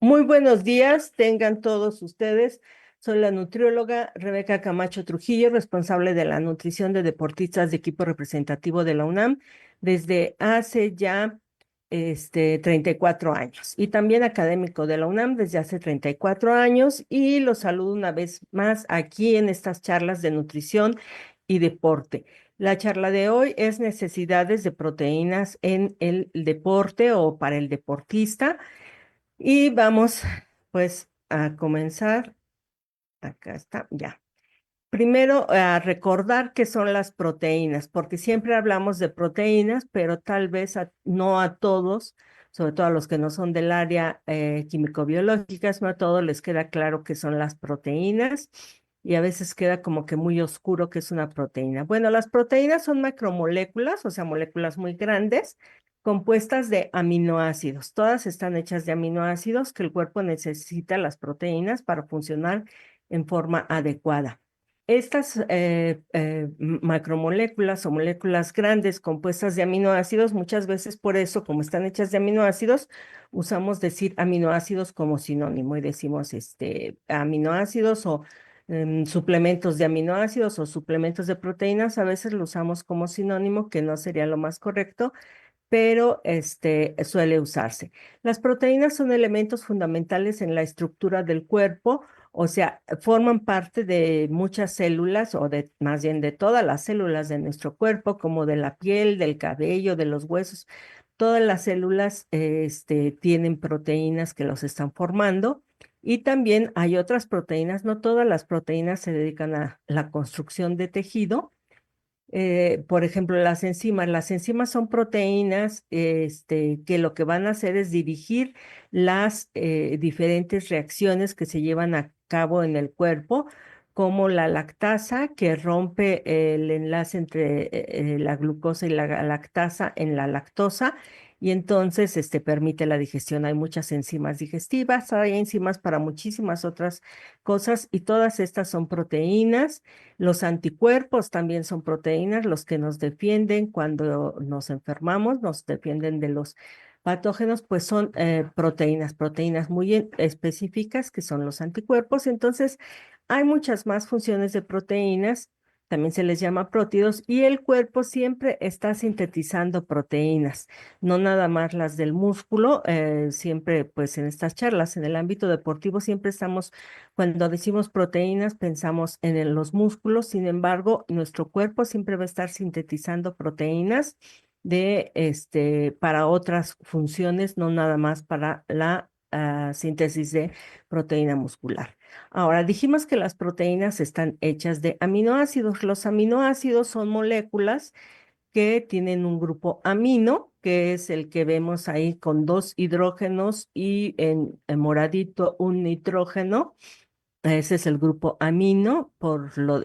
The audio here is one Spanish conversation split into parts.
Muy buenos días, tengan todos ustedes. Soy la nutrióloga Rebeca Camacho Trujillo, responsable de la nutrición de deportistas de equipo representativo de la UNAM desde hace ya 34 años y también académico de la UNAM desde hace 34 años y los saludo una vez más aquí en estas charlas de nutrición y deporte. La charla de hoy es necesidades de proteínas en el deporte o para el deportista. Y vamos pues a comenzar. Acá está, ya. Primero, a recordar qué son las proteínas, porque siempre hablamos de proteínas, pero tal vez no a todos, sobre todo a los que no son del área químico-biológicas, no a todos les queda claro qué son las proteínas y a veces queda como que muy oscuro qué es una proteína. Bueno, las proteínas son macromoléculas, o sea, moléculas muy grandes, compuestas de aminoácidos. Todas están hechas de aminoácidos que el cuerpo necesita las proteínas para funcionar en forma adecuada. Estas macromoléculas o moléculas grandes compuestas de aminoácidos, muchas veces por eso, como están hechas de aminoácidos, usamos decir aminoácidos como sinónimo y decimos aminoácidos o suplementos de aminoácidos o suplementos de proteínas, a veces lo usamos como sinónimo, que no sería lo más correcto, pero suele usarse. Las proteínas son elementos fundamentales en la estructura del cuerpo, o sea, forman parte de muchas células, o de más bien de todas las células de nuestro cuerpo, como de la piel, del cabello, de los huesos. Todas las células tienen proteínas que los están formando. Y también hay otras proteínas, no todas las proteínas se dedican a la construcción de tejido. Por ejemplo, las enzimas son proteínas que lo que van a hacer es dirigir las diferentes reacciones que se llevan a cabo en el cuerpo, como la lactasa, que rompe el enlace entre la glucosa y la lactasa en la lactosa, y entonces permite la digestión. Hay muchas enzimas digestivas, hay enzimas para muchísimas otras cosas, y todas estas son proteínas. Los anticuerpos también son proteínas, los que nos defienden cuando nos enfermamos, nos defienden de los patógenos, pues son proteínas muy específicas que son los anticuerpos. Entonces, hay muchas más funciones de proteínas, también se les llama prótidos, y el cuerpo siempre está sintetizando proteínas, no nada más las del músculo. Siempre, pues en estas charlas, en el ámbito deportivo, siempre estamos cuando decimos proteínas, pensamos en los músculos. Sin embargo, nuestro cuerpo siempre va a estar sintetizando proteínas para otras funciones, no nada más para la síntesis de proteína muscular. Ahora, dijimos que las proteínas están hechas de aminoácidos. Los aminoácidos son moléculas que tienen un grupo amino, que es el que vemos ahí con dos hidrógenos y en moradito un nitrógeno. Ese es el grupo amino,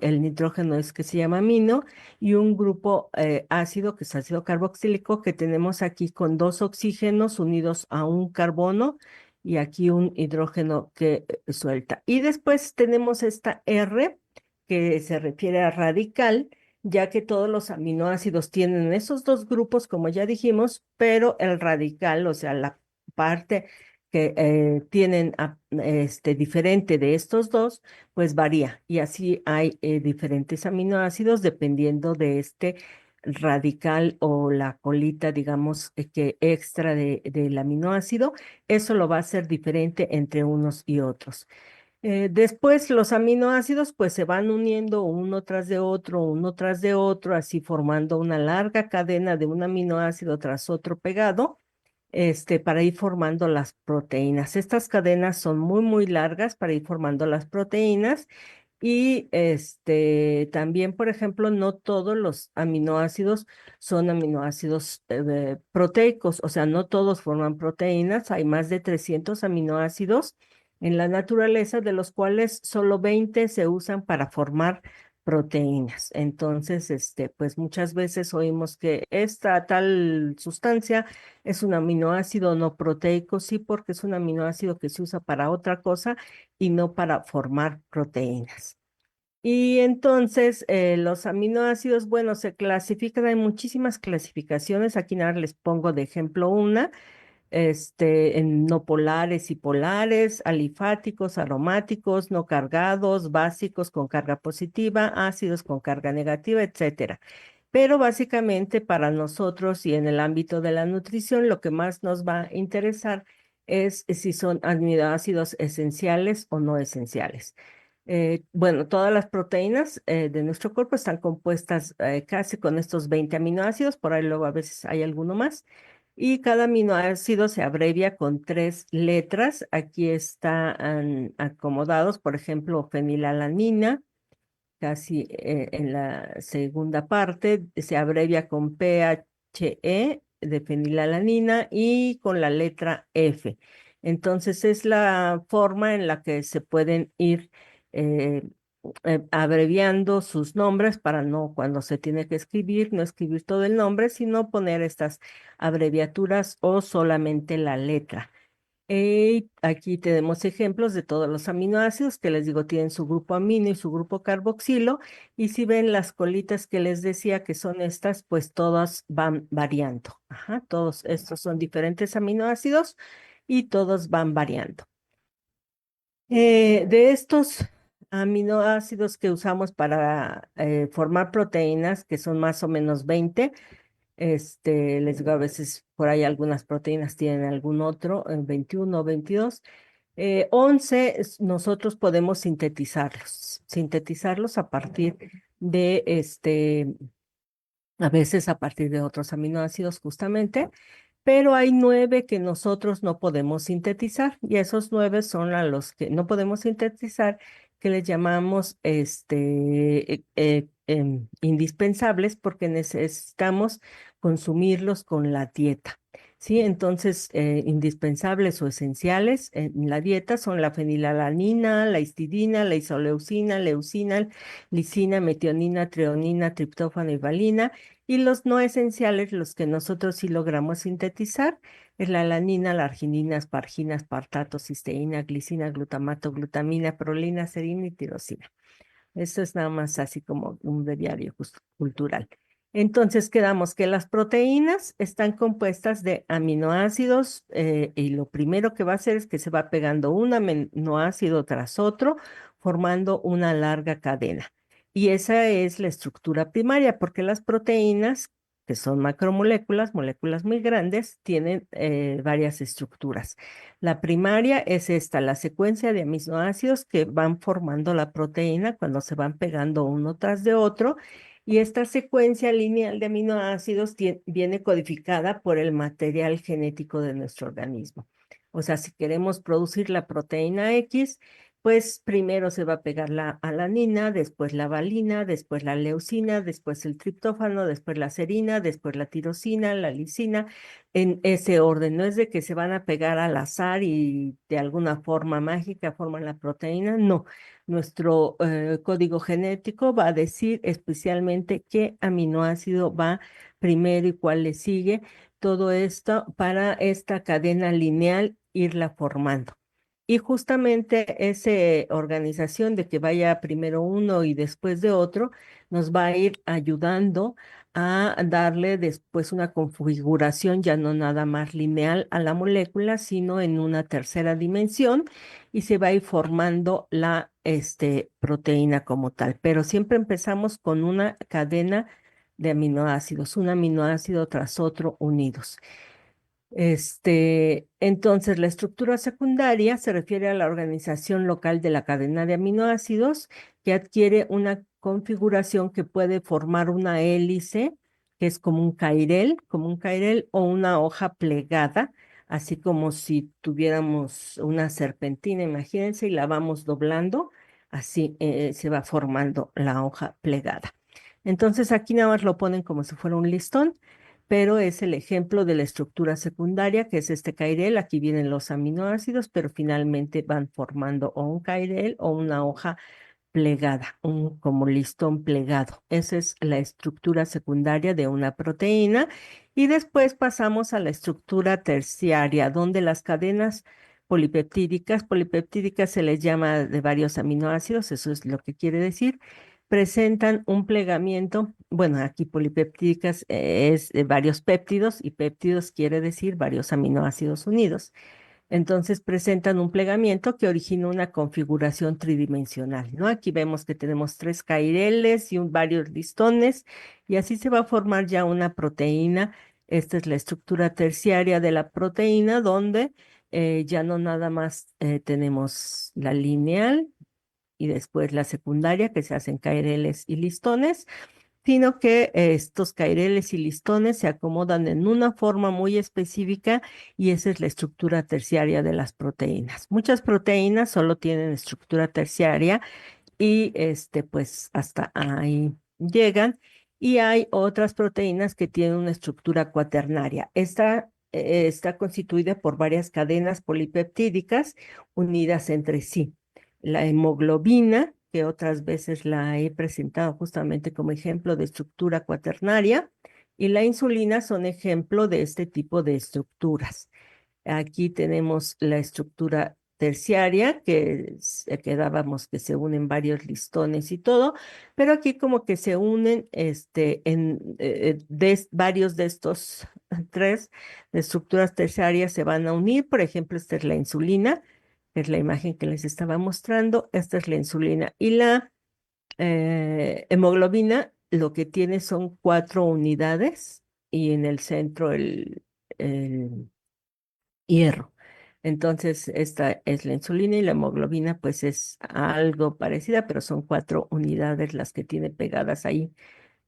el nitrógeno es que se llama amino, y un grupo ácido, que es ácido carboxílico, que tenemos aquí con dos oxígenos unidos a un carbono y aquí un hidrógeno que suelta. Y después tenemos esta R, que se refiere a radical, ya que todos los aminoácidos tienen esos dos grupos, como ya dijimos, pero el radical, o sea, la parte que tienen diferente de estos dos, pues varía. Y así hay diferentes aminoácidos dependiendo de este radical o la colita, digamos, que extra del aminoácido. Eso lo va a hacer diferente entre unos y otros. Después los aminoácidos pues se van uniendo uno tras de otro, así formando una larga cadena de un aminoácido tras otro pegado, para ir formando las proteínas. Estas cadenas son muy, muy largas para ir formando las proteínas. Y también, por ejemplo, no todos los aminoácidos son aminoácidos proteicos, o sea, no todos forman proteínas. Hay más de 300 aminoácidos en la naturaleza, de los cuales solo 20 se usan para formar proteínas. Entonces, pues muchas veces oímos que esta tal sustancia es un aminoácido no proteico, sí, porque es un aminoácido que se usa para otra cosa y no para formar proteínas. Y entonces los aminoácidos, bueno, se clasifican, hay muchísimas clasificaciones. Aquí nada, les pongo de ejemplo una. en no polares y polares, alifáticos, aromáticos, no cargados, básicos con carga positiva, ácidos con carga negativa, etcétera. Pero básicamente para nosotros y en el ámbito de la nutrición, lo que más nos va a interesar es si son aminoácidos esenciales o no esenciales. Bueno, todas las proteínas de nuestro cuerpo están compuestas casi con estos 20 aminoácidos, por ahí luego a veces hay alguno más, y cada aminoácido se abrevia con 3 letras. Aquí están acomodados, por ejemplo, fenilalanina, casi en la segunda parte, se abrevia con PHE de fenilalanina y con la letra F. Entonces es la forma en la que se pueden ir eh, abreviando sus nombres para no, cuando se tiene que escribir, no escribir todo el nombre, sino poner estas abreviaturas o solamente la letra. Aquí tenemos ejemplos de todos los aminoácidos que les digo tienen su grupo amino y su grupo carboxilo. Y si ven las colitas que les decía que son estas, pues todas van variando. Ajá, todos estos son diferentes aminoácidos y todos van variando. De estos aminoácidos que usamos para formar proteínas, que son más o menos 20, les digo, a veces por ahí algunas proteínas tienen algún otro, 21 o 22. 11 nosotros podemos sintetizarlos a partir de a veces a partir de otros aminoácidos justamente, pero hay 9 que nosotros no podemos sintetizar y esos 9 son a los que no podemos sintetizar, que les llamamos indispensables porque necesitamos consumirlos con la dieta. Sí, entonces indispensables o esenciales en la dieta son la fenilalanina, la histidina, la isoleucina, leucina, lisina, metionina, treonina, triptófano y valina. Y los no esenciales, los que nosotros sí logramos sintetizar, es la alanina, la arginina, aspargina, aspartato, cisteína, glicina, glutamato, glutamina, prolina, serina y tirosina. Eso es nada más así como un breviario cultural. Entonces quedamos que las proteínas están compuestas de aminoácidos y lo primero que va a hacer es que se va pegando un aminoácido tras otro, formando una larga cadena. Y esa es la estructura primaria, porque las proteínas, que son macromoléculas, moléculas muy grandes, tienen varias estructuras. La primaria es esta, la secuencia de aminoácidos que van formando la proteína cuando se van pegando uno tras de otro. Y esta secuencia lineal de aminoácidos viene codificada por el material genético de nuestro organismo. O sea, si queremos producir la proteína X, pues primero se va a pegar la alanina, después la valina, después la leucina, después el triptófano, después la serina, después la tirosina, la lisina, en ese orden. No es de que se van a pegar al azar y de alguna forma mágica forman la proteína, no. Nuestro código genético va a decir especialmente qué aminoácido va primero y cuál le sigue. Todo esto para esta cadena lineal irla formando. Y justamente esa organización de que vaya primero uno y después de otro nos va a ir ayudando a darle después una configuración ya no nada más lineal a la molécula, sino en una tercera dimensión y se va a ir formando la proteína como tal. Pero siempre empezamos con una cadena de aminoácidos, un aminoácido tras otro unidos. Entonces, la estructura secundaria se refiere a la organización local de la cadena de aminoácidos que adquiere una configuración que puede formar una hélice, que es como un cairel o una hoja plegada, así como si tuviéramos una serpentina, imagínense, y la vamos doblando, así se va formando la hoja plegada. Entonces, aquí nada más lo ponen como si fuera un listón, pero es el ejemplo de la estructura secundaria, que es este cairel. Aquí vienen los aminoácidos, pero finalmente van formando o un cairel o una hoja plegada, un como listón plegado. Esa es la estructura secundaria de una proteína. Y después pasamos a la estructura terciaria, donde las cadenas polipeptídicas se les llama de varios aminoácidos, eso es lo que quiere decir, presentan un plegamiento, bueno, aquí polipeptídicas es de varios péptidos y péptidos quiere decir varios aminoácidos unidos. Entonces presentan un plegamiento que origina una configuración tridimensional, ¿no? Aquí vemos que tenemos tres caireles y varios listones y así se va a formar ya una proteína. Esta es la estructura terciaria de la proteína donde ya no nada más tenemos la lineal y después la secundaria que se hacen caireles y listones, sino que estos caireles y listones se acomodan en una forma muy específica y esa es la estructura terciaria de las proteínas. Muchas proteínas solo tienen estructura terciaria y pues hasta ahí llegan. Y hay otras proteínas que tienen una estructura cuaternaria. Esta está constituida por varias cadenas polipeptídicas unidas entre sí. La hemoglobina, que otras veces la he presentado justamente como ejemplo de estructura cuaternaria, y la insulina son ejemplo de este tipo de estructuras. Aquí tenemos la estructura terciaria, quedábamos que se unen varios listones y todo, pero aquí como que se unen varios de estos tres estructuras terciarias se van a unir. Por ejemplo, esta es la insulina, que es la imagen que les estaba mostrando. Esta es la insulina y la hemoglobina lo que tiene son 4 unidades y en el centro el hierro. Entonces, esta es la insulina y la hemoglobina, pues es algo parecida, pero son 4 unidades las que tiene pegadas ahí,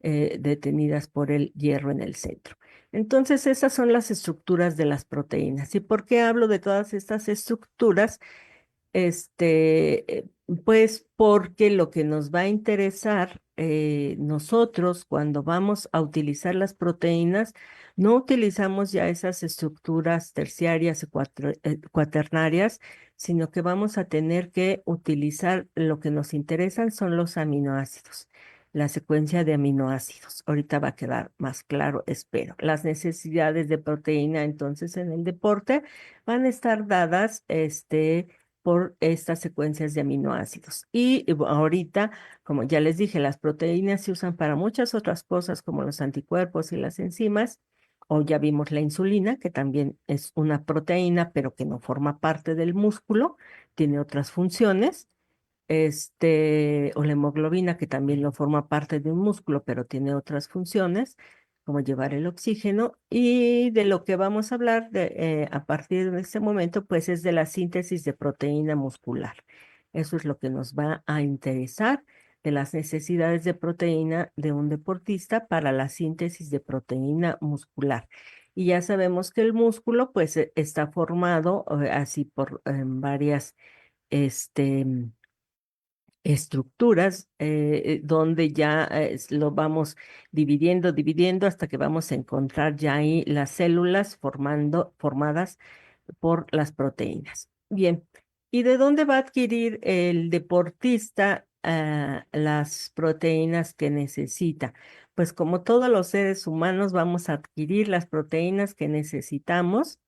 detenidas por el hierro en el centro. Entonces, esas son las estructuras de las proteínas. ¿Y por qué hablo de todas estas estructuras? Pues porque lo que nos va a interesar nosotros cuando vamos a utilizar las proteínas, no utilizamos ya esas estructuras terciarias y cuaternarias, sino que vamos a tener que utilizar lo que nos interesan son los aminoácidos, la secuencia de aminoácidos. Ahorita va a quedar más claro, espero. Las necesidades de proteína entonces en el deporte van a estar dadas, por estas secuencias de aminoácidos. Ahorita, como ya les dije, las proteínas se usan para muchas otras cosas como los anticuerpos y las enzimas, o ya vimos la insulina, que también es una proteína, pero que no forma parte del músculo, tiene otras funciones. O la hemoglobina, que también no forma parte de un músculo, pero tiene otras funciones, como llevar el oxígeno. Y de lo que vamos a hablar a partir de este momento, pues es de la síntesis de proteína muscular. Eso es lo que nos va a interesar, de las necesidades de proteína de un deportista para la síntesis de proteína muscular. Y ya sabemos que el músculo, pues, está formado así por varias, este, estructuras, donde ya lo vamos dividiendo hasta que vamos a encontrar ya ahí las células formadas por las proteínas. Bien, ¿y de dónde va a adquirir el deportista las proteínas que necesita? Pues como todos los seres humanos vamos a adquirir las proteínas que necesitamos,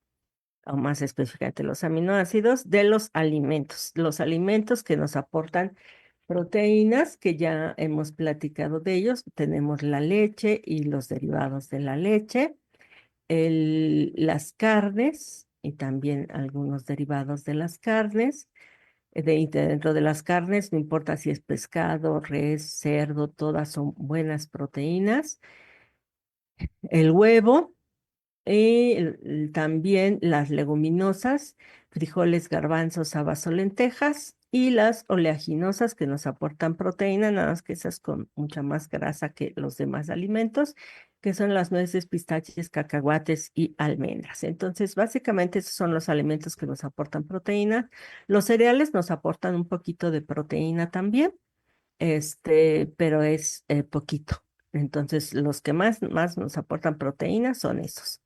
o más específicamente los aminoácidos, de los alimentos que nos aportan proteínas, que ya hemos platicado de ellos. Tenemos la leche y los derivados de la leche, las carnes y también algunos derivados de las carnes. Y dentro de las carnes, no importa si es pescado, res, cerdo, todas son buenas proteínas. El huevo. Y también las leguminosas, frijoles, garbanzos, habas o lentejas, y las oleaginosas que nos aportan proteína, nada más que esas con mucha más grasa que los demás alimentos, que son las nueces, pistaches, cacahuates y almendras. Entonces, básicamente esos son los alimentos que nos aportan proteína. Los cereales nos aportan un poquito de proteína también, pero es poquito. Entonces, los que más nos aportan proteína son esos.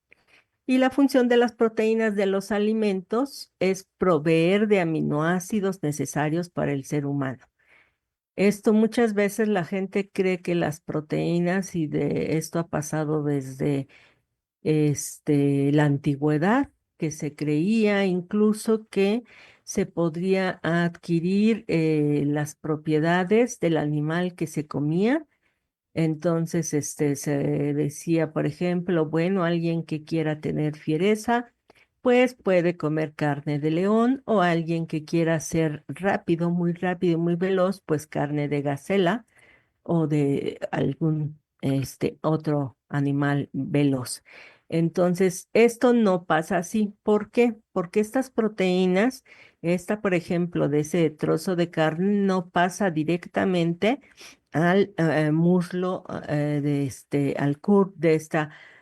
Y la función de las proteínas de los alimentos es proveer de aminoácidos necesarios para el ser humano. Esto muchas veces la gente cree que las proteínas, y de esto ha pasado desde la antigüedad, que se creía incluso que se podría adquirir las propiedades del animal que se comía. Entonces, se decía, por ejemplo, bueno, alguien que quiera tener fiereza, pues puede comer carne de león, o alguien que quiera ser rápido, muy veloz, pues carne de gacela o de algún otro animal veloz. Entonces, esto no pasa así. ¿Por qué? Porque estas proteínas, esta, por ejemplo, de ese trozo de carne, no pasa directamente al muslo al CUR de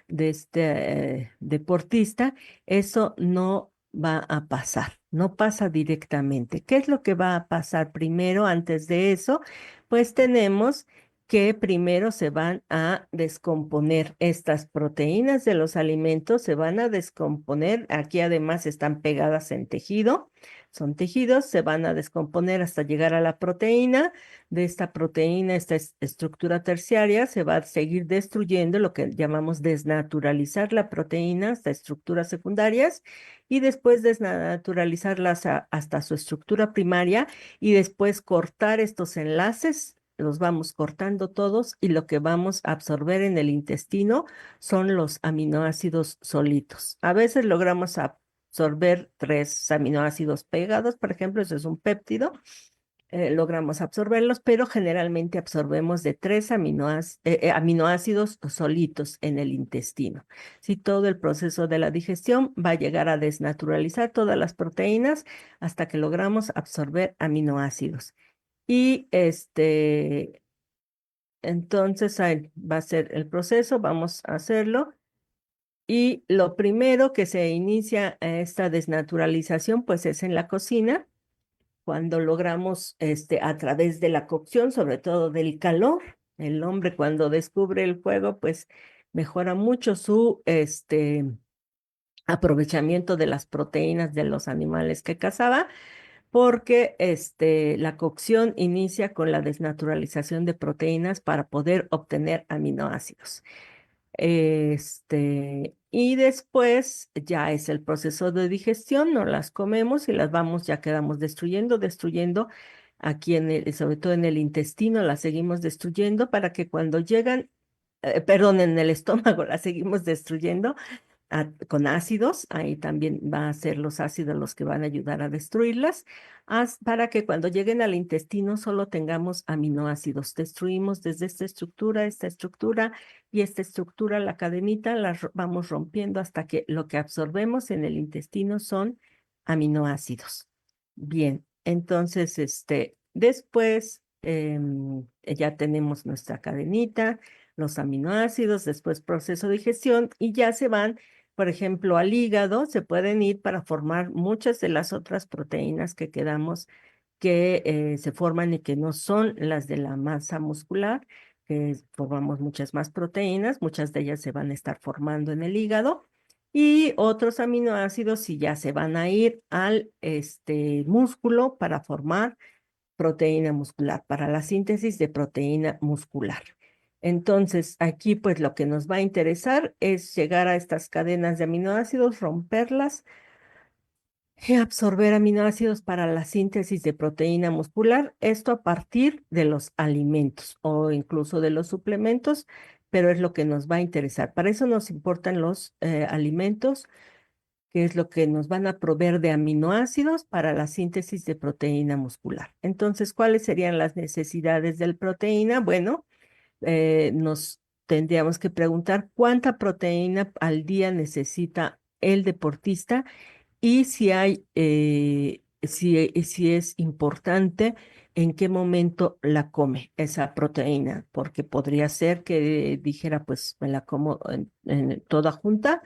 este deportista. Eso no va a pasar, no pasa directamente. ¿Qué es lo que va a pasar primero antes de eso? Pues tenemos que primero se van a descomponer estas proteínas de los alimentos, se van a descomponer, aquí además están pegadas en tejido, son tejidos, se van a descomponer hasta llegar a la proteína. De esta proteína, esta estructura terciaria, se va a seguir destruyendo, lo que llamamos desnaturalizar la proteína hasta estructuras secundarias, y después desnaturalizarlas hasta su estructura primaria, y después cortar estos enlaces, los vamos cortando todos, y lo que vamos a absorber en el intestino son los aminoácidos solitos. A veces logramos absorber 3 aminoácidos pegados, por ejemplo, eso es un péptido. Logramos absorberlos, pero generalmente absorbemos de 3 aminoácidos solitos en el intestino. Si todo el proceso de la digestión va a llegar a desnaturalizar todas las proteínas hasta que logramos absorber aminoácidos. Y entonces ahí va a ser el proceso, vamos a hacerlo. Y lo primero que se inicia esta desnaturalización, pues es en la cocina, cuando logramos, a través de la cocción, sobre todo del calor. El hombre cuando descubre el fuego, pues mejora mucho su, aprovechamiento de las proteínas de los animales que cazaba, porque la cocción inicia con la desnaturalización de proteínas para poder obtener aminoácidos. Y después ya es el proceso de digestión, no las comemos y las vamos, ya quedamos destruyendo aquí sobre todo en el intestino, las seguimos destruyendo para que cuando llegan, perdón, en el estómago las seguimos destruyendo con ácidos, ahí también va a ser los ácidos los que van a ayudar a destruirlas, para que cuando lleguen al intestino solo tengamos aminoácidos. Destruimos desde esta estructura y esta estructura, la cadenita, vamos rompiendo hasta que lo que absorbemos en el intestino son aminoácidos. Bien, entonces, después ya tenemos nuestra cadenita, los aminoácidos, después proceso de digestión, y ya se van, por ejemplo, al hígado, se pueden ir para formar muchas de las otras proteínas que quedamos, que se forman y que no son las de la masa muscular, que formamos muchas más proteínas, muchas de ellas se van a estar formando en el hígado, y otros aminoácidos sí ya se van a ir al músculo para formar proteína muscular, para la síntesis de proteína muscular. Entonces, aquí pues lo que nos va a interesar es llegar a estas cadenas de aminoácidos, romperlas y absorber aminoácidos para la síntesis de proteína muscular, esto a partir de los alimentos o incluso de los suplementos, pero es lo que nos va a interesar. Para eso nos importan los alimentos, que es lo que nos van a proveer de aminoácidos para la síntesis de proteína muscular. Entonces, ¿cuáles serían las necesidades de la proteína? Bueno, nos tendríamos que preguntar cuánta proteína al día necesita el deportista, y si hay, si es importante en qué momento la come esa proteína, porque podría ser que dijera, pues me la como toda junta,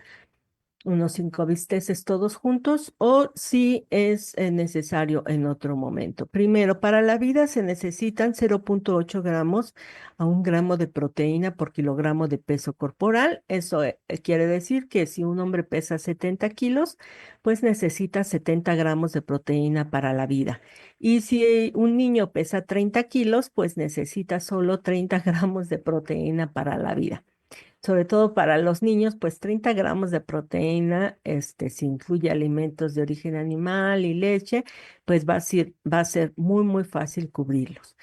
unos 5 bisteces todos juntos, o si es necesario en otro momento. Primero, para la vida se necesitan 0,8 gramos a 1 gramo de proteína por kilogramo de peso corporal. Eso quiere decir que si un hombre pesa 70 kilos, pues necesita 70 gramos de proteína para la vida. Y si un niño pesa 30 kilos, pues necesita solo 30 gramos de proteína para la vida. sobre todo para los niños, pues 30 gramos de proteína, si incluye alimentos de origen animal y leche, pues va a ser muy, muy fácil cubrirlos.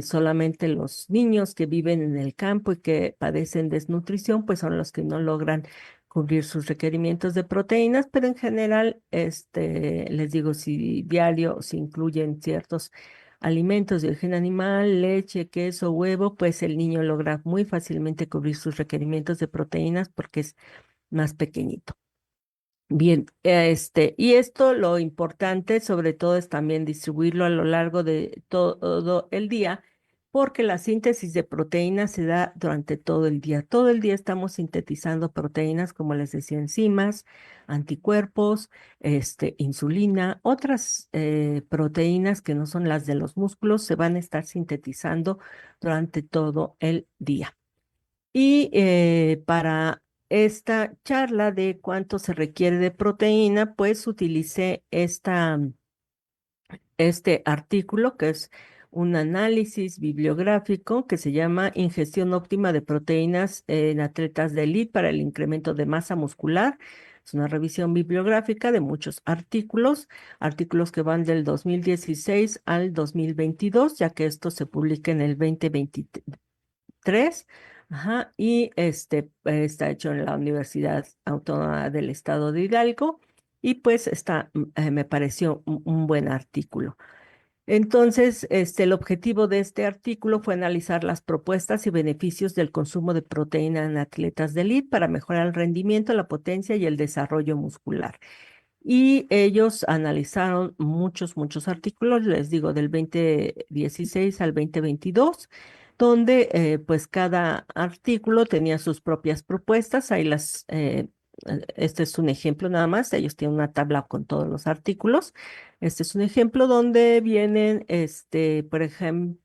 Solamente los niños que viven en el campo y que padecen desnutrición, pues son los que no logran cubrir sus requerimientos de proteínas, pero en general, les digo, si diario se incluyen ciertos alimentos de origen animal, leche, queso, huevo, pues el niño logra muy fácilmente cubrir sus requerimientos de proteínas porque es más pequeñito. Bien, y esto lo importante sobre todo es también distribuirlo a lo largo de todo el día, porque la síntesis de proteínas se da durante todo el día. Todo el día estamos sintetizando proteínas, como les decía, enzimas, anticuerpos, insulina, otras proteínas que no son las de los músculos, se van a estar sintetizando durante todo el día. Y para esta charla de cuánto se requiere de proteína, pues utilicé este artículo que es un análisis bibliográfico que se llama Ingestión óptima de proteínas en atletas de élite para el incremento de masa muscular. Es una revisión bibliográfica de muchos artículos que van del 2016 al 2022, ya que esto se publica en el 2023. Ajá, y está hecho en la Universidad Autónoma del Estado de Hidalgo y pues me pareció un buen artículo. Entonces, el objetivo de este artículo fue analizar las propuestas y beneficios del consumo de proteína en atletas de élite para mejorar el rendimiento, la potencia y el desarrollo muscular. Y ellos analizaron muchos, muchos artículos, les digo, del 2016 al 2022, donde pues cada artículo tenía sus propias propuestas. Este es un ejemplo nada más, ellos tienen una tabla con todos los artículos. Este es un ejemplo donde vienen, por ejemplo,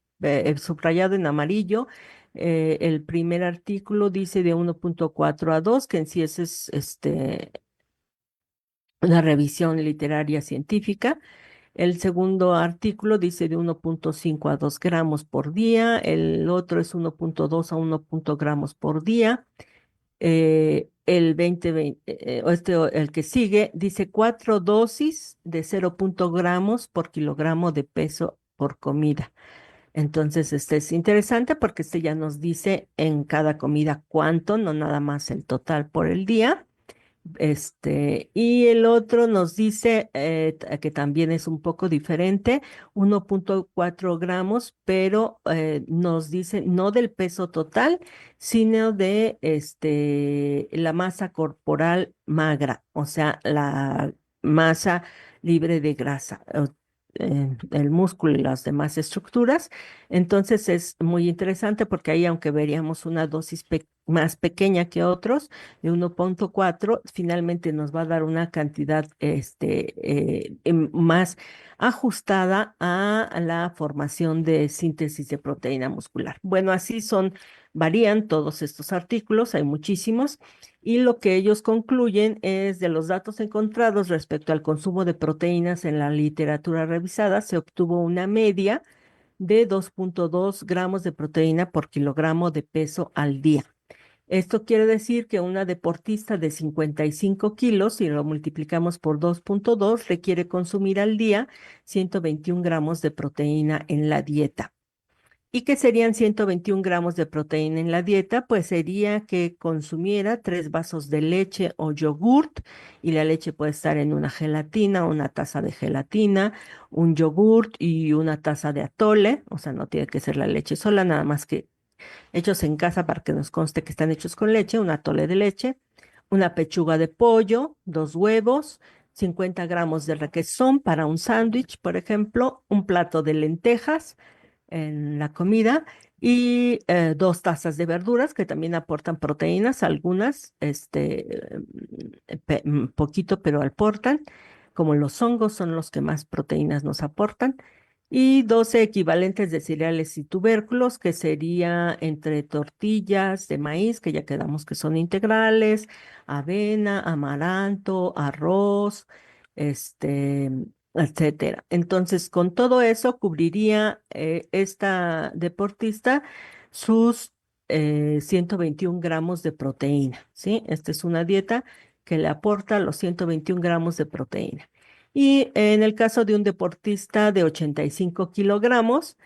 subrayado en amarillo. El primer artículo dice de 1.4 a 2, que en sí es una revisión literaria científica. El segundo artículo dice de 1.5 a 2 gramos por día, el otro es 1.2 a 1 gramos por día. El 20, el que sigue dice 4 dosis de 0 gramos por kilogramo de peso por comida. Entonces, este es interesante porque este ya nos dice en cada comida cuánto, no nada más el total por el día. Y el otro nos dice que también es un poco diferente, 1.4 gramos, pero nos dice no del peso total, sino de la masa corporal magra, o sea, la masa libre de grasa, el músculo y las demás estructuras. Entonces es muy interesante porque ahí, aunque veríamos una dosis más pequeña que otros, de 1.4 finalmente nos va a dar una cantidad más ajustada a la formación de síntesis de proteína muscular. Bueno, varían todos estos artículos, hay muchísimos, y lo que ellos concluyen es de los datos encontrados respecto al consumo de proteínas en la literatura revisada, se obtuvo una media de 2.2 gramos de proteína por kilogramo de peso al día. Esto quiere decir que una deportista de 55 kilos, si lo multiplicamos por 2.2, requiere consumir al día 121 gramos de proteína en la dieta. ¿Y qué serían 121 gramos de proteína en la dieta? Pues sería que consumiera 3 vasos de leche o yogurt, y la leche puede estar en una gelatina, una taza de gelatina, un yogurt y una taza de atole, o sea, no tiene que ser la leche sola, nada más que hechos en casa para que nos conste que están hechos con leche, un atole de leche, una pechuga de pollo, 2 huevos, 50 gramos de requesón para un sándwich, por ejemplo, un plato de lentejas en la comida y 2 tazas de verduras que también aportan proteínas, algunas, poquito, pero aportan, como los hongos son los que más proteínas nos aportan, y 12 equivalentes de cereales y tubérculos, que sería entre tortillas de maíz, que ya quedamos que son integrales, avena, amaranto, arroz, este, etcétera. Entonces, con todo eso cubriría esta deportista sus 121 gramos de proteína, ¿sí? Esta es una dieta que le aporta los 121 gramos de proteína. Y en el caso de un deportista de 85 kilogramos,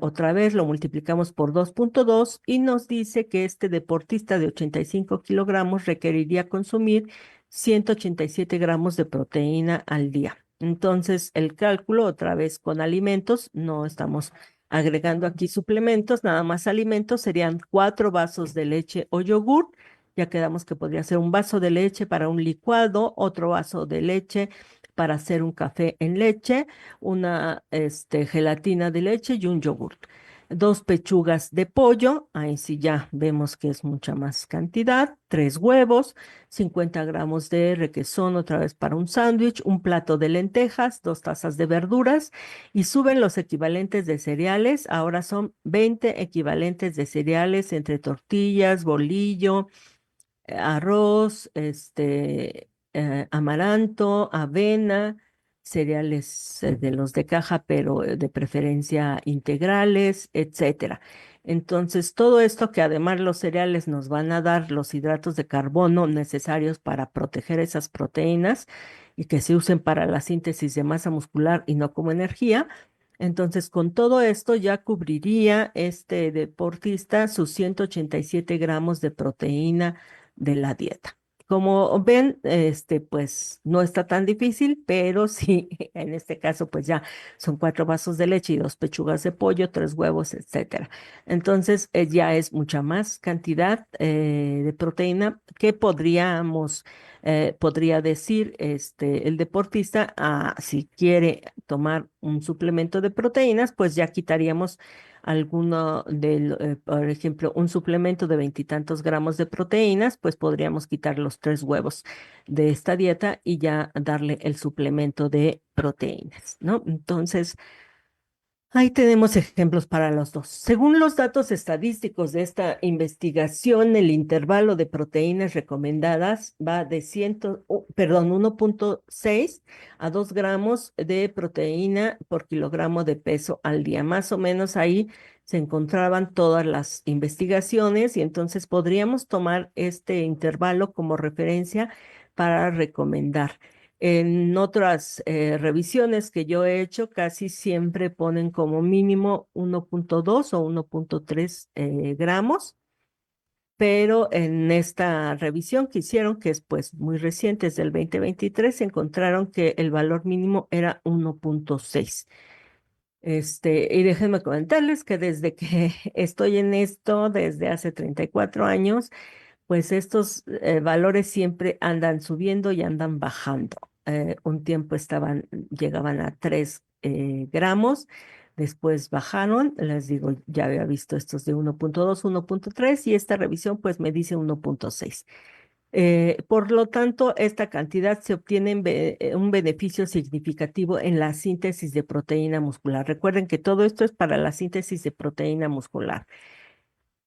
otra vez lo multiplicamos por 2.2 y nos dice que este deportista de 85 kilogramos requeriría consumir 187 gramos de proteína al día. Entonces, el cálculo, otra vez con alimentos, no estamos agregando aquí suplementos, nada más alimentos, serían 4 vasos de leche o yogur. Ya quedamos que podría ser un vaso de leche para un licuado, otro vaso de leche para hacer un café en leche, una gelatina de leche y un yogur. 2 pechugas de pollo, ahí sí ya vemos que es mucha más cantidad. 3 huevos, 50 gramos de requesón otra vez para un sándwich, un plato de lentejas, 2 tazas de verduras y suben los equivalentes de cereales. Ahora son 20 equivalentes de cereales entre tortillas, bolillo, arroz, amaranto, avena, cereales de los de caja, pero de preferencia integrales, etcétera. Entonces, todo esto que además los cereales nos van a dar los hidratos de carbono necesarios para proteger esas proteínas y que se usen para la síntesis de masa muscular y no como energía. Entonces, con todo esto ya cubriría este deportista sus 187 gramos de proteína de la dieta. Como ven, pues no está tan difícil, pero sí, en este caso, pues ya son 4 vasos de leche y 2 pechugas de pollo, 3 huevos, etcétera. Entonces, ya es mucha más cantidad de proteína que podría decir el deportista, si quiere tomar un suplemento de proteínas, pues ya quitaríamos alguno del, por ejemplo, un suplemento de veintitantos gramos de proteínas, pues podríamos quitar los 3 huevos de esta dieta y ya darle el suplemento de proteínas, ¿no? Entonces, ahí tenemos ejemplos para los dos. Según los datos estadísticos de esta investigación, el intervalo de proteínas recomendadas va de 1.6 a 2 gramos de proteína por kilogramo de peso al día. Más o menos ahí se encontraban todas las investigaciones y entonces podríamos tomar este intervalo como referencia para recomendar. En otras revisiones que yo he hecho, casi siempre ponen como mínimo 1.2 o 1.3 gramos, pero en esta revisión que hicieron, que es pues muy reciente, es del 2023, encontraron que el valor mínimo era 1.6. Y déjenme comentarles que desde que estoy en esto, desde hace 34 años, pues estos valores siempre andan subiendo y andan bajando. Un tiempo llegaban a 3 gramos, después bajaron, les digo, ya había visto estos de 1.2, 1.3 y esta revisión pues me dice 1.6. Por lo tanto, esta cantidad se obtiene un beneficio significativo en la síntesis de proteína muscular. Recuerden que todo esto es para la síntesis de proteína muscular.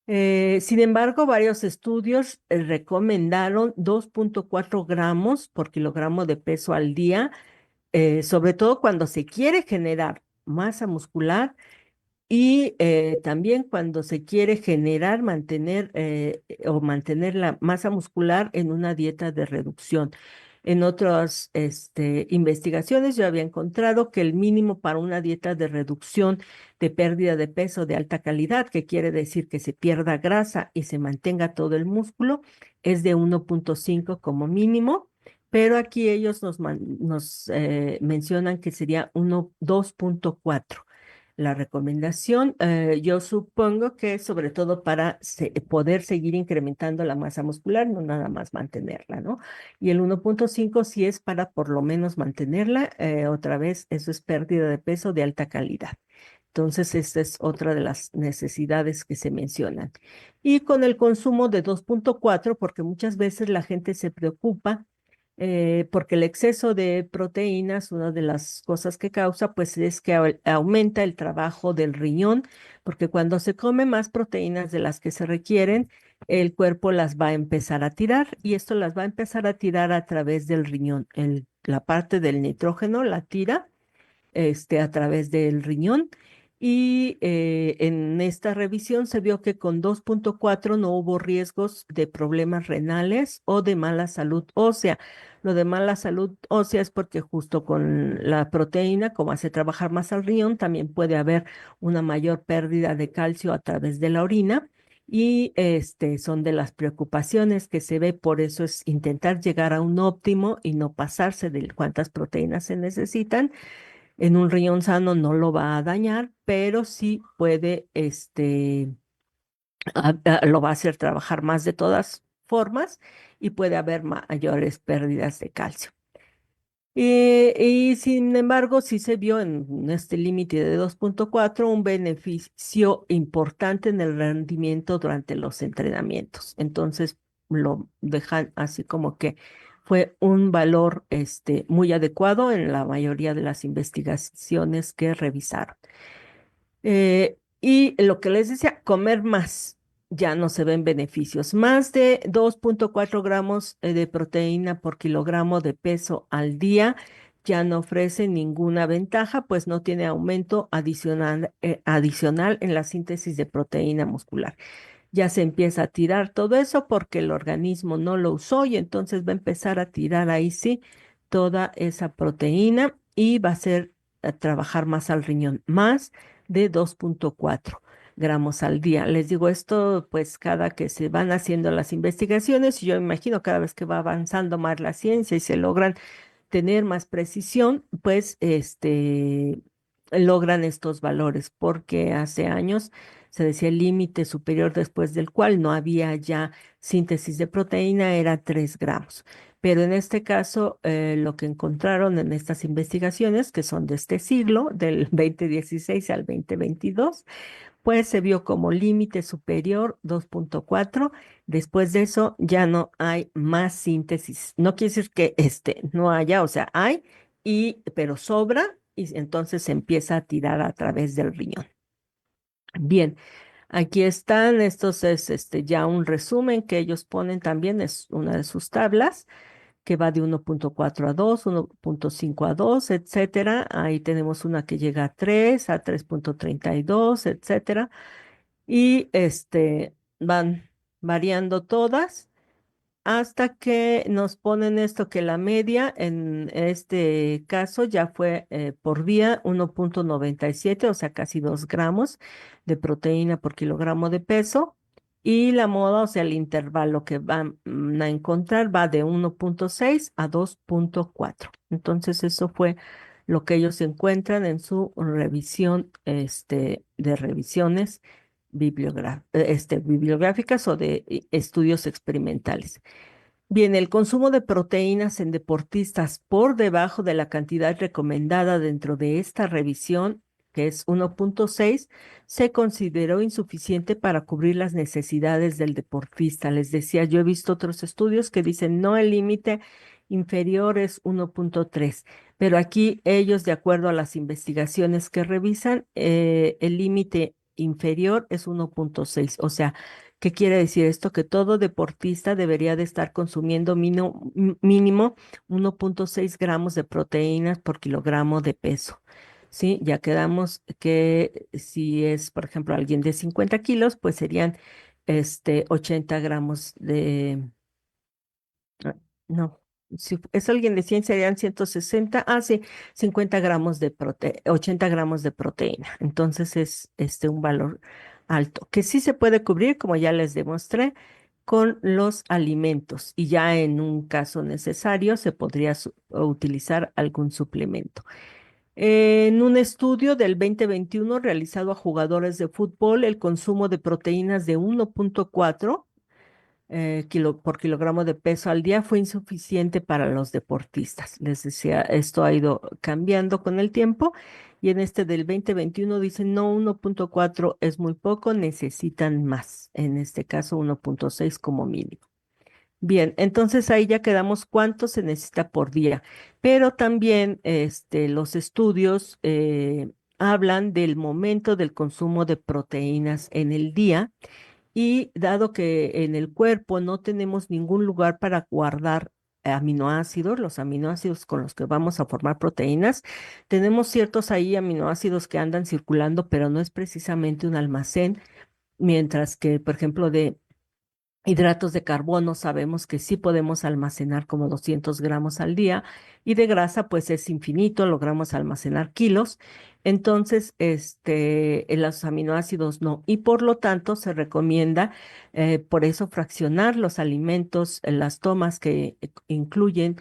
Sin embargo, varios estudios recomendaron 2.4 gramos por kilogramo de peso al día, sobre todo cuando se quiere generar masa muscular y también cuando se quiere mantener la masa muscular en una dieta de reducción. En otras investigaciones yo había encontrado que el mínimo para una dieta de reducción de pérdida de peso de alta calidad, que quiere decir que se pierda grasa y se mantenga todo el músculo, es de 1.5 como mínimo. Pero aquí ellos nos mencionan que sería 2.4 la recomendación. Yo supongo que sobre todo para poder seguir incrementando la masa muscular, no nada más mantenerla, ¿no? Y el 1.5 sí es para por lo menos mantenerla. Otra vez, eso es pérdida de peso de alta calidad. Entonces, esta es otra de las necesidades que se mencionan. Y con el consumo de 2.4, porque muchas veces la gente se preocupa porque el exceso de proteínas, una de las cosas que causa, pues es que aumenta el trabajo del riñón, porque cuando se come más proteínas de las que se requieren, el cuerpo las va a empezar a tirar y esto las va a empezar a tirar a través del riñón. La parte del nitrógeno la tira a través del riñón Y en esta revisión se vio que con 2.4 no hubo riesgos de problemas renales o de mala salud ósea. Lo de mala salud ósea es porque justo con la proteína, como hace trabajar más al riñón, también puede haber una mayor pérdida de calcio a través de la orina. Y son de las preocupaciones que se ve, por eso es intentar llegar a un óptimo y no pasarse de cuántas proteínas se necesitan. En un riñón sano no lo va a dañar, pero sí puede, lo va a hacer trabajar más de todas formas y puede haber mayores pérdidas de calcio. Y sin embargo, sí se vio en este límite de 2.4 un beneficio importante en el rendimiento durante los entrenamientos. Entonces lo dejan así como que fue un valor muy adecuado en la mayoría de las investigaciones que revisaron. Y lo que les decía, comer más, ya no se ven beneficios. Más de 2.4 gramos de proteína por kilogramo de peso al día ya no ofrece ninguna ventaja, pues no tiene aumento adicional en la síntesis de proteína muscular. Ya se empieza a tirar todo eso porque el organismo no lo usó y entonces va a empezar a tirar ahí sí toda esa proteína y va a hacer a trabajar más al riñón, más de 2.4 gramos al día. Les digo esto, pues cada que se van haciendo las investigaciones, y yo imagino cada vez que va avanzando más la ciencia y se logran tener más precisión, pues logran estos valores, porque hace años se decía el límite superior después del cual no había ya síntesis de proteína era 3 gramos. Pero en este caso, lo que encontraron en estas investigaciones, que son de este siglo, del 2016 al 2022, pues se vio como límite superior 2.4. Después de eso ya no hay más síntesis. No quiere decir que no haya, o sea, hay, pero sobra y entonces se empieza a tirar a través del riñón. Bien, aquí están, estos es ya un resumen que ellos ponen también, es una de sus tablas que va de 1.4 a 2, 1.5 a 2, etcétera. Ahí tenemos una que llega a 3, a 3.32, etcétera. Y van variando todas hasta que nos ponen esto que la media en este caso ya fue por día 1.97, o sea, casi 2 gramos de proteína por kilogramo de peso. Y la moda, o sea, el intervalo que van a encontrar va de 1.6 a 2.4. Entonces, eso fue lo que ellos encuentran en su revisión de revisiones bibliográficas o de estudios experimentales. Bien, el consumo de proteínas en deportistas por debajo de la cantidad recomendada dentro de esta revisión, que es 1.6, se consideró insuficiente para cubrir las necesidades del deportista. Les decía, yo he visto otros estudios que dicen no, el límite inferior es 1.3, pero aquí ellos, de acuerdo a las investigaciones que revisan, el límite inferior es 1.6, o sea, ¿qué quiere decir esto? Que todo deportista debería de estar consumiendo mínimo 1.6 gramos de proteínas por kilogramo de peso. ¿Sí? Ya quedamos que si es, por ejemplo, alguien de 50 kilos, pues serían 80 gramos de, no, si es alguien de 100 serían 160, sí, 50 gramos de 80 gramos de proteína. Entonces es un valor alto, que sí se puede cubrir, como ya les demostré, con los alimentos y ya en un caso necesario se podría utilizar algún suplemento. En un estudio del 2021 realizado a jugadores de fútbol, el consumo de proteínas de 1.4 por kilogramo de peso al día fue insuficiente para los deportistas. Les decía, esto ha ido cambiando con el tiempo y en este del 2021 dicen, no, 1.4 es muy poco, necesitan más. En este caso, 1.6 como mínimo. Bien, entonces ahí ya quedamos cuánto se necesita por día, pero también los estudios hablan del momento del consumo de proteínas en el día y dado que en el cuerpo no tenemos ningún lugar para guardar aminoácidos, los aminoácidos con los que vamos a formar proteínas. Tenemos ciertos ahí aminoácidos que andan circulando, pero no es precisamente un almacén, mientras que, por ejemplo, de hidratos de carbono sabemos que sí podemos almacenar como 200 gramos al día y de grasa pues es infinito, logramos almacenar kilos. Entonces, en los aminoácidos no. Y por lo tanto se recomienda por eso fraccionar los alimentos, las tomas que incluyen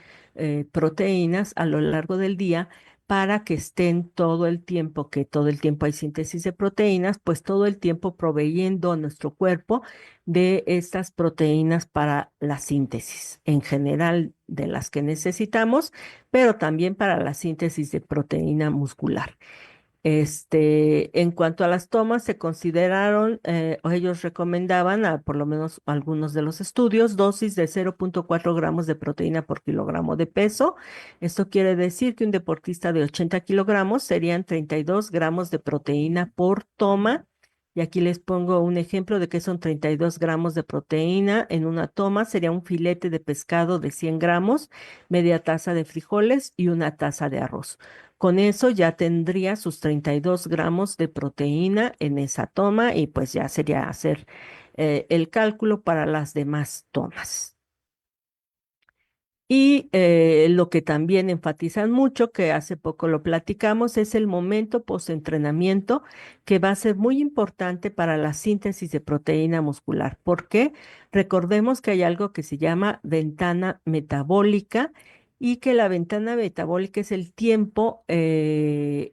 proteínas a lo largo del día para que estén todo el tiempo, que todo el tiempo hay síntesis de proteínas, pues todo el tiempo proveyendo a nuestro cuerpo de estas proteínas para la síntesis en general de las que necesitamos, pero también para la síntesis de proteína muscular. En cuanto a las tomas, se consideraron, o ellos recomendaban, por lo menos algunos de los estudios, dosis de 0,4 gramos de proteína por kilogramo de peso. Esto quiere decir que un deportista de 80 kilogramos serían 32 gramos de proteína por toma. Y aquí les pongo un ejemplo de que son 32 gramos de proteína en una toma. Sería un filete de pescado de 100 gramos, media taza de frijoles y una taza de arroz. Con eso ya tendría sus 32 gramos de proteína en esa toma y pues ya sería hacer el cálculo para las demás tomas. Y lo que también enfatizan mucho, que hace poco lo platicamos, es el momento postentrenamiento, que va a ser muy importante para la síntesis de proteína muscular. ¿Por qué? Recordemos que hay algo que se llama ventana metabólica y que la ventana metabólica es el tiempo, que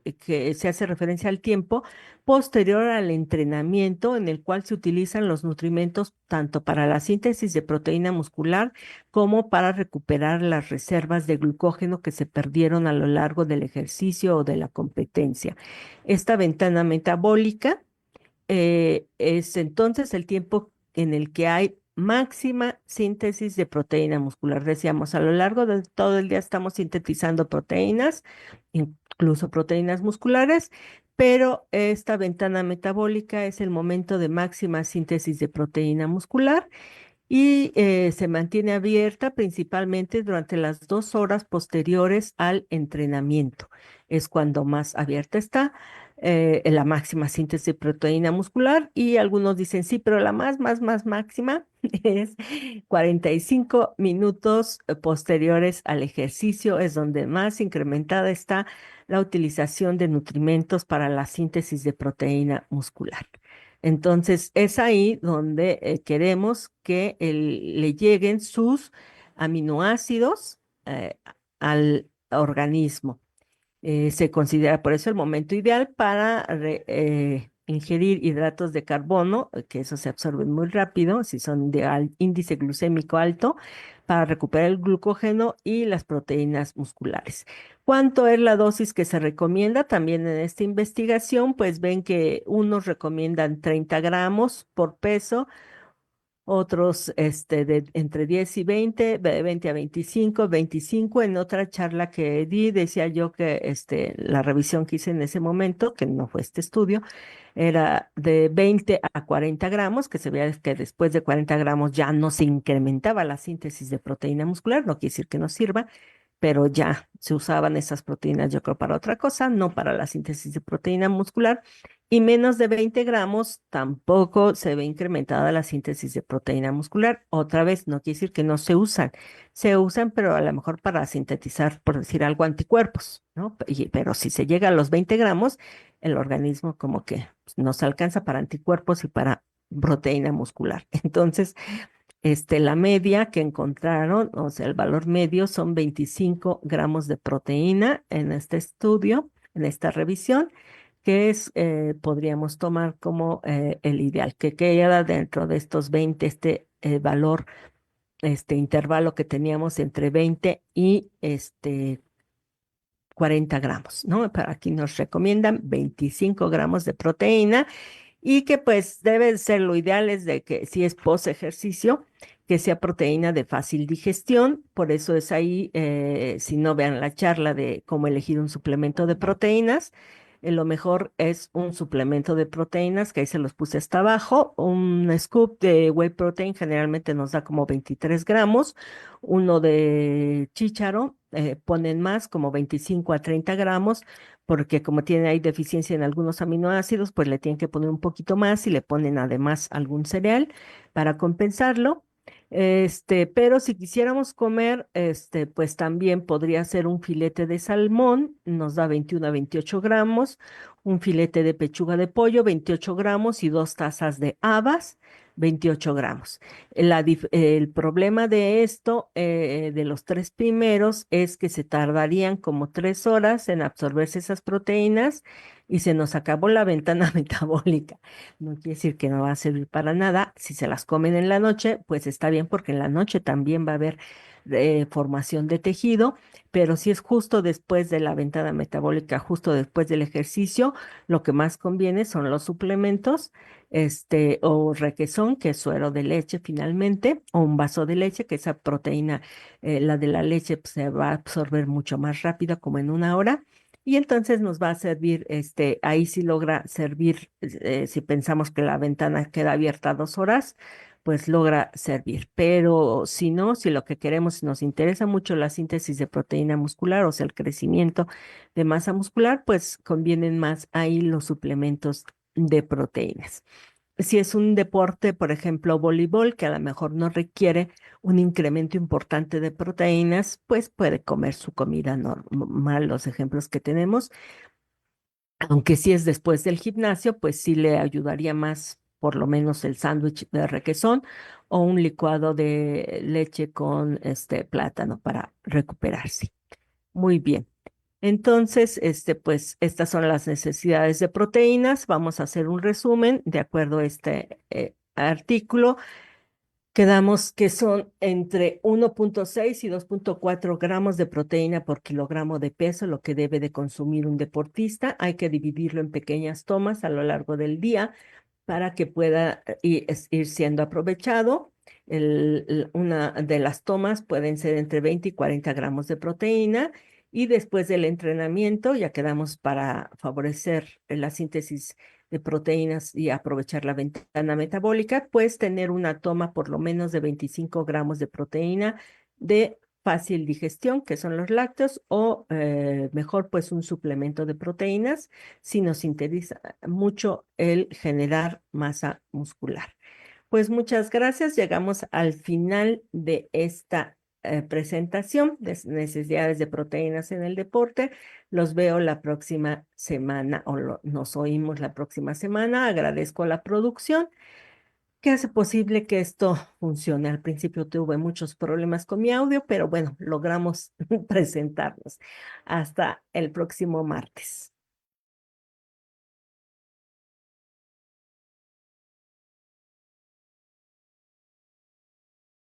se hace referencia al tiempo posterior al entrenamiento en el cual se utilizan los nutrimentos tanto para la síntesis de proteína muscular como para recuperar las reservas de glucógeno que se perdieron a lo largo del ejercicio o de la competencia. Esta ventana metabólica es entonces el tiempo en el que hay máxima síntesis de proteína muscular. Decíamos, a lo largo de todo el día estamos sintetizando proteínas, incluso proteínas musculares, pero esta ventana metabólica es el momento de máxima síntesis de proteína muscular y se mantiene abierta principalmente durante las 2 horas posteriores al entrenamiento. Es cuando más abierta está en la máxima síntesis de proteína muscular y algunos dicen sí, pero la más máxima es 45 minutos posteriores al ejercicio, es donde más incrementada está la utilización de nutrimentos para la síntesis de proteína muscular. Entonces, es ahí donde queremos que le lleguen sus aminoácidos al organismo. Se considera por eso el momento ideal para ingerir hidratos de carbono, que eso se absorben muy rápido, si son de índice glucémico alto, para recuperar el glucógeno y las proteínas musculares. ¿Cuánto es la dosis que se recomienda? También en esta investigación, pues ven que unos recomiendan 30 gramos por peso, otros de entre 10 y 20, de 20 a 25, 25. En otra charla que di, decía yo que la revisión que hice en ese momento, que no fue este estudio, era de 20 a 40 gramos, que se veía que después de 40 gramos ya no se incrementaba la síntesis de proteína muscular, no quiere decir que no sirva, pero ya se usaban esas proteínas, yo creo, para otra cosa, no para la síntesis de proteína muscular. Y menos de 20 gramos tampoco se ve incrementada la síntesis de proteína muscular. Otra vez, no quiere decir que no se usan. Se usan, pero a lo mejor para sintetizar, por decir algo, anticuerpos, ¿no? Pero si se llega a los 20 gramos, el organismo como que pues, no se alcanza para anticuerpos y para proteína muscular. Entonces, la media que encontraron, o sea, el valor medio son 25 gramos de proteína en este estudio, en esta revisión, que podríamos tomar como el ideal, que queda dentro de estos 20, valor, este intervalo que teníamos entre 20 y 40 gramos, ¿no? Para aquí nos recomiendan 25 gramos de proteína y que pues debe ser lo ideal es de que si es post ejercicio, que sea proteína de fácil digestión. Por eso es ahí, si no vean la charla de cómo elegir un suplemento de proteínas, lo mejor es un suplemento de proteínas, que ahí se los puse hasta abajo. Un scoop de whey protein generalmente nos da como 23 gramos. Uno de chícharo, ponen más, como 25 a 30 gramos, porque como tiene ahí deficiencia en algunos aminoácidos, pues le tienen que poner un poquito más y le ponen además algún cereal para compensarlo. Pero si quisiéramos comer, pues también podría ser un filete de salmón, nos da 21 a 28 gramos, un filete de pechuga de pollo, 28 gramos y 2 tazas de habas, 28 gramos. El problema de esto, de los tres primeros, es que se tardarían como 3 horas en absorberse esas proteínas y se nos acabó la ventana metabólica. No quiere decir que no va a servir para nada. Si se las comen en la noche, pues está bien porque en la noche también va a haber formación de tejido, pero si es justo después de la ventana metabólica, justo después del ejercicio, lo que más conviene son los suplementos, o requesón, que es suero de leche finalmente, o un vaso de leche, que esa proteína, la de la leche, pues, se va a absorber mucho más rápido, como en 1 hora. Y entonces nos va a servir, ahí sí logra servir, si pensamos que la ventana queda abierta 2 horas, pues logra servir. Pero si no, si lo que queremos, si nos interesa mucho la síntesis de proteína muscular, o sea, el crecimiento de masa muscular, pues convienen más ahí los suplementos de proteínas. Si es un deporte, por ejemplo, voleibol, que a lo mejor no requiere un incremento importante de proteínas, pues puede comer su comida normal, los ejemplos que tenemos. Aunque si es después del gimnasio, pues sí le ayudaría más por lo menos el sándwich de requesón o un licuado de leche con plátano para recuperarse. Muy bien. Entonces, pues estas son las necesidades de proteínas. Vamos a hacer un resumen de acuerdo a este artículo. Quedamos que son entre 1,6 y 2,4 gramos de proteína por kilogramo de peso, lo que debe de consumir un deportista. Hay que dividirlo en pequeñas tomas a lo largo del día para que pueda ir siendo aprovechado. Una de las tomas pueden ser entre 20 y 40 gramos de proteína, y después del entrenamiento ya quedamos para favorecer la síntesis de proteínas y aprovechar la ventana metabólica, pues tener una toma por lo menos de 25 gramos de proteína de fácil digestión, que son los lácteos, o mejor, pues un suplemento de proteínas si nos interesa mucho el generar masa muscular. Pues muchas gracias. Llegamos al final de esta presentación de necesidades de proteínas en el deporte. Los veo la próxima semana, o nos oímos la próxima semana. Agradezco la producción que hace posible que esto funcione. Al principio tuve muchos problemas con mi audio, pero bueno, logramos presentarnos. Hasta el próximo martes.